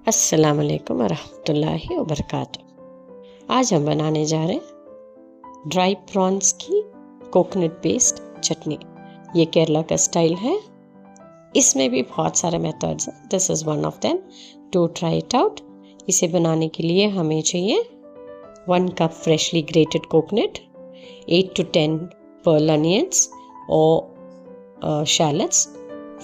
अस्सलाम वालेकुम रहमतुल्लाहि व बरकातुहू। आज हम बनाने जा रहे हैं ड्राई प्रॉन्स की कोकोनट बेस्ड चटनी। ये केरला का स्टाइल है। इसमें भी बहुत सारे मेथड्स हैं। This is one of them. To try it out. इसे बनाने के लिए हमें चाहिए 1 cup freshly grated coconut, 8 to 10 pearl onions or shallots,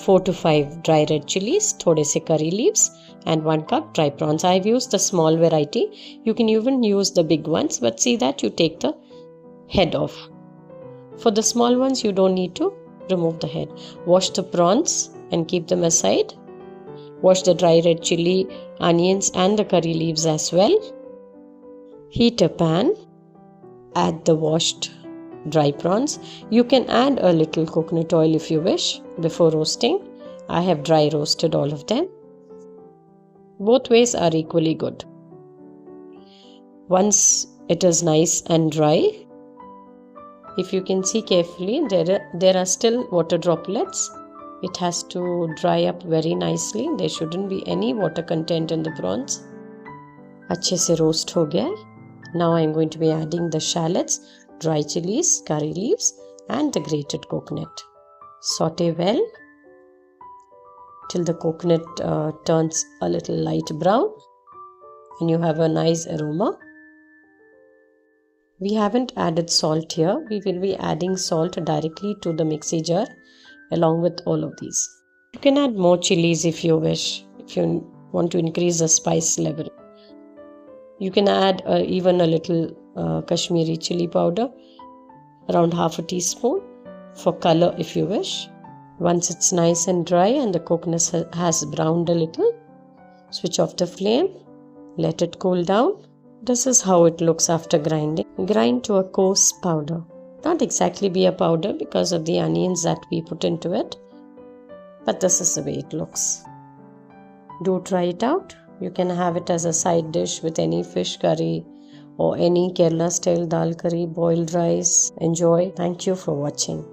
4 to 5 dry red chillies, थोड़े से curry leaves and 1 cup dry prawns. I've used the small variety. You can even use the big ones, but see that you take the head off. For the small ones, you don't need to remove the head. Wash the prawns and keep them aside. Wash the dry red chilli, onions and the curry leaves as well. Heat a pan. Add the washed dry prawns. You can add a little coconut oil if you wish before roasting. I have dry roasted all of them. Both ways are equally good. Once it is nice and dry, if you can see carefully, there are still water droplets. It has to dry up very nicely. There shouldn't be any water content in the prawns. अच्छे से roast हो गया है. Now I am going to be adding the shallots, dry chilies, curry leaves and the grated coconut. Saute well till the coconut turns a little light brown and you have a nice aroma. We haven't added salt here. We will be adding salt directly to the mixie jar along with all of these. You can add more chilies if you wish, if you want to increase the spice level. You can add even a little kashmiri chili powder, around half a teaspoon for color if you wish. Once it's nice and dry and the coconut has browned a little, switch off the flame, let it cool down. This is how it looks after grinding. Grind to a coarse powder. Not exactly be a powder because of the onions that we put into it, but this is the way it looks. Do try it out. You can have it as a side dish with any fish curry or any Kerala style dal curry, boiled rice. Enjoy. Thank you for watching.